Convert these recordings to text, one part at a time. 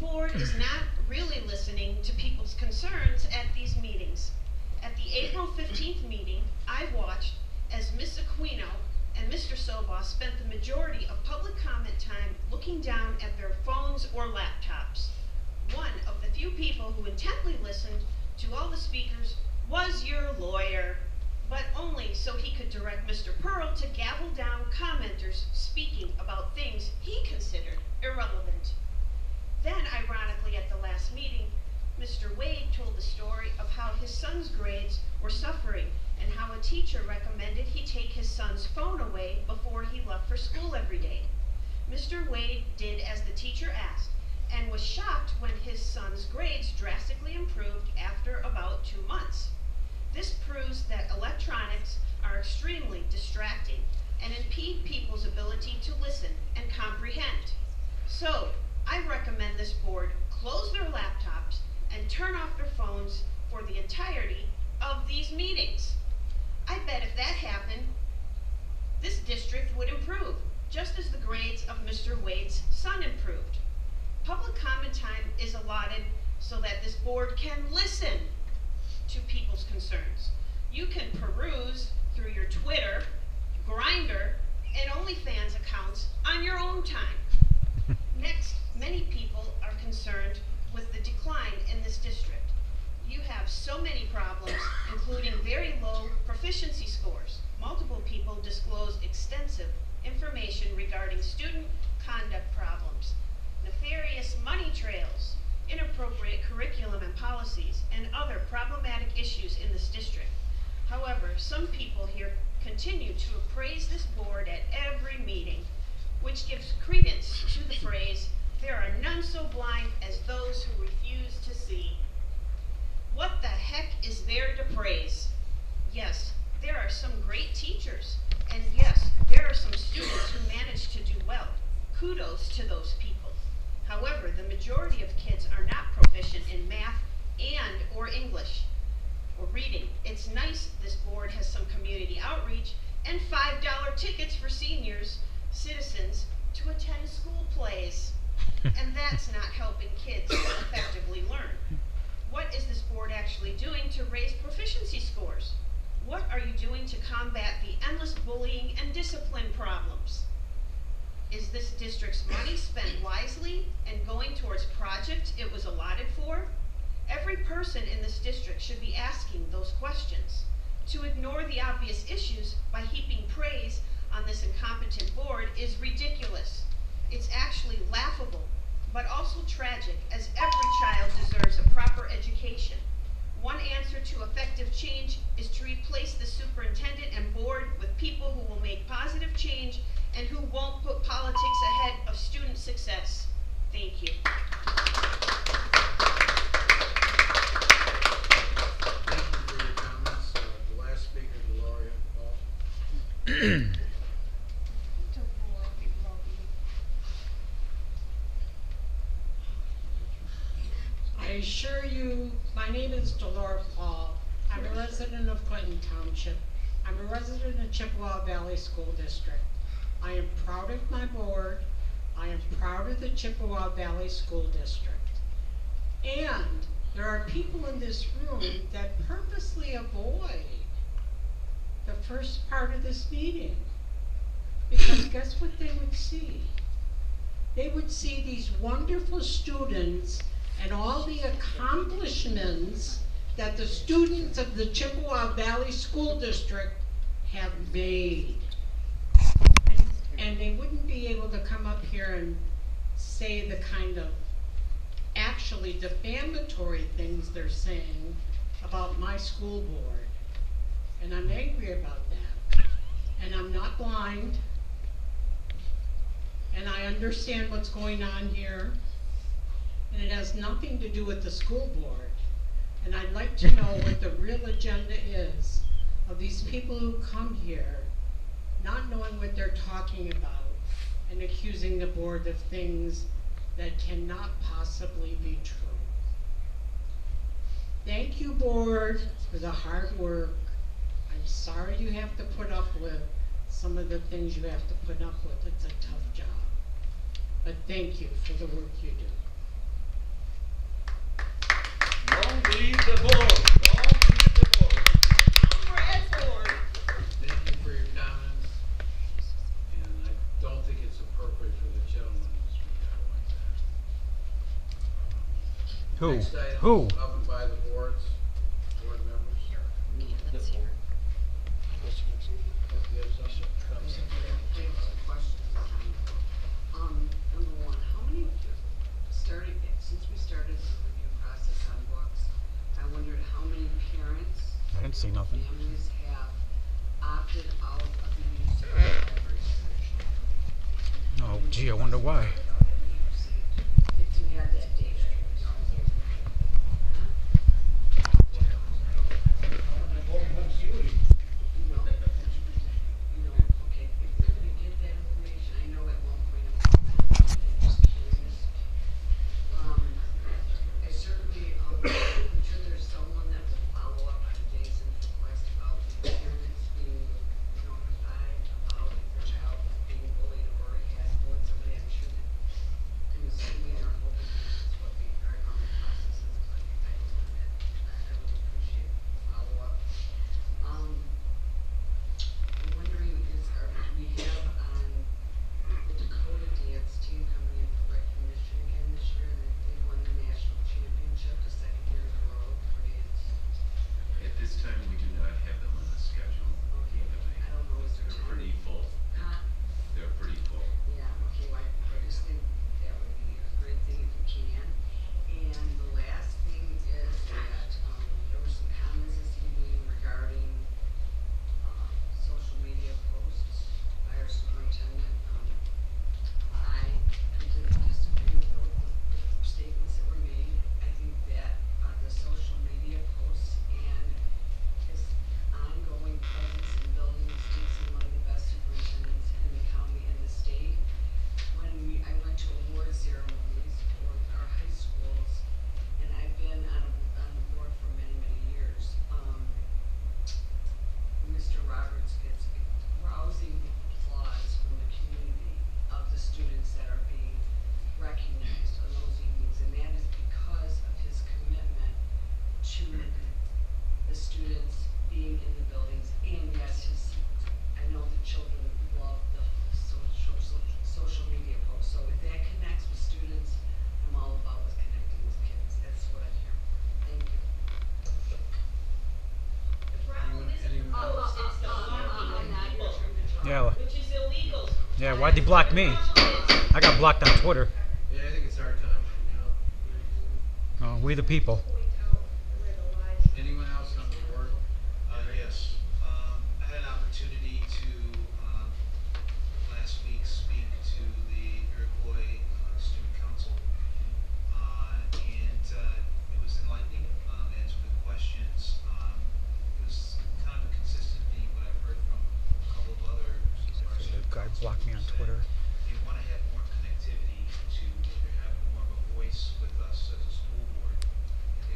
board is not really listening to people's concerns at these meetings. At the April 15th meeting, I watched as Ms. Aquino and Mr. Sobaugh spent the majority of public comment time looking down at their phones or laptops. One of the few people who intently listened to all the speakers was your lawyer, but only so he could direct Mr. Pearl to gavel down commenters speaking about things he considered irrelevant. Then, ironically, at the last meeting, Mr. Wade told the story of how his son's grades were suffering and how a teacher recommended he take his son's phone away before he left for school every day. Mr. Wade did as the teacher asked and was shocked when his son's grades drastically improved after about 2 months. This proves that electronics are extremely distracting and impede people's ability to listen and comprehend. So, I recommend this board close their laptops and turn off their phones for the entirety of these meetings. I bet if that happened, this district would improve, just as the grades of Mr. Wade's son improved. Public comment time is allotted so that this board can listen to people's concerns. You can peruse through your Twitter, Grindr, and OnlyFans accounts on your own time. Next, many people are concerned with the decline in this district. You have so many problems, including very low proficiency scores. Multiple people disclose extensive information regarding student conduct problems, nefarious money trails, inappropriate curriculum and policies, and other problematic issues in this district. However, some people here continue to appraise this board at every meeting, which gives credence to the phrase, "There are none so blind as those who refuse to see." What the heck is there to praise? Yes, there are some great teachers, and yes, there are some students who manage to do well. Kudos to those people. However, the majority of kids are not proficient in math and or English or reading. It's nice this board has some community outreach and $5 tickets for seniors, citizens, to attend school plays. And that's not helping kids effectively learn. What is this board actually doing to raise proficiency scores? What are you doing to combat the endless bullying and discipline problems? Is this district's money spent wisely and going towards projects it was allotted for? Every person in this district should be asking those questions. To ignore the obvious issues by heaping praise on this incompetent board is ridiculous. It's actually laughable, but also tragic, as every child deserves a proper education. One answer to effective change is to replace the superintendent and board with people who will make positive change and who won't put politics ahead of student success. Thank you. Thank you for your comments. The last speaker, Deloria Paul. I assure you, my name is Delora Paul. I'm a resident of Clinton Township. I'm a resident of Chippewa Valley School District. I am proud of my board. I am proud of the Chippewa Valley School District. And there are people in this room that purposely avoid the first part of this meeting. Because guess what they would see? They would see these wonderful students and all the accomplishments that the students of the Chippewa Valley School District have made. And they wouldn't be able to come up here and say the kind of actually defamatory things they're saying about my school board. And I'm angry about that. And I'm not blind. And I understand what's going on here. And it has nothing to do with the school board. And I'd like to know what the real agenda is of these people who come here not knowing what they're talking about and accusing the board of things that cannot possibly be true. Thank you, board, for the hard work. I'm sorry you have to put up with some of the things you have to put up with. It's a tough job. But thank you for the work you do. read the board. Don't read the board. Thank you for your comments. And I don't think it's appropriate for the gentleman to speak out like that. Who? Next item, Who? up and by the board members. The board. You have something? Number one, how many since we started the review process on books, I wondered how many parents I didn't see nothing. families have opted out of the use of the library for their children. Oh, gee, I wonder why. If you had that data, you know. Okay, if we get that information, I know at one point it was just curious. I certainly, I'm sure there's someone that will follow up on Jason's request about the parents being notified about if their child is being bullied or has bullied somebody. I'm sure that, I'm assuming or hoping that that's what our normal process is, but I don't know that. I would appreciate follow-up. I'm wondering, do we have on the Dakota dance team coming in for recognition again this year? They won the national championship the second year in a row for dance. At this time, we do not have them on the schedule. Okay, I don't know, is there They're time? pretty full. Huh? They're pretty full. Yeah, okay, well, I just think that would be a great thing if we can. And the last thing is that, there were some comments this evening regarding, social media posts by our superintendent. I completely disagree with the statements that were made. I think that, the social media posts and his ongoing presence in buildings makes him one of the best superintendents in the county and the state. When I went to award ceremonies for our high schools, and I've been on the board for many, many years, Mr. Roberts gets rousing applause from the community of the students that are being recognized on those evenings, and that is because of his commitment to the students being in the buildings, and yes, I know the children love the social media posts, so if that connects with students, I'm all about with connecting with kids. That's what I'm here for. Thank you. The problem isn't the post, it's the blocking of people, Yeah. which is illegal. Yeah, why'd they block me? I got blocked on Twitter. Yeah, I think it's our time right now. We the people. Anyone else on the board? Yes. I had an opportunity to last week speak to the Iroquois Student Council, and it was enlightening. Answered the questions. It was kind of a consistent theme what I've heard from a couple of other The guy blocked me on Twitter. They want to have more connectivity to either have more of a voice with us as a school board. They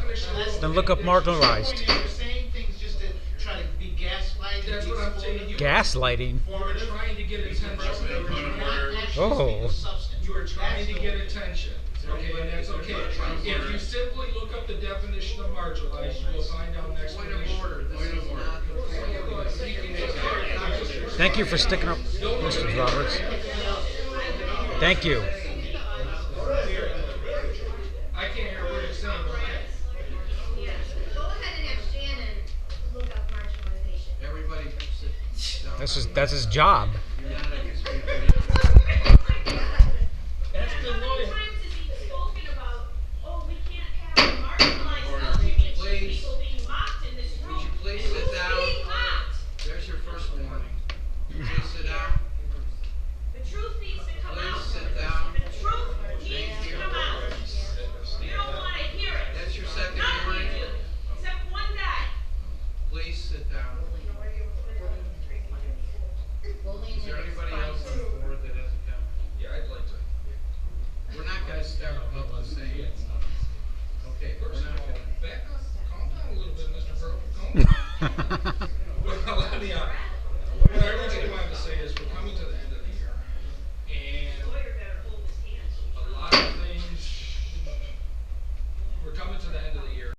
definition of local. Then look up marginalized. You're saying things just to try to be gaslighting. That's what I'm saying. Gaslighting. You were trying to get attention. Oh. You are trying to get attention. Okay, and that's okay. If you simply look up the definition of marginalized, you will find out an explanation. Thank you for sticking up, Mr. Roberts. Thank you. I can't hear what you're saying. Yeah, go ahead and have Shannon look up marginalization. Everybody sit down. That's his job.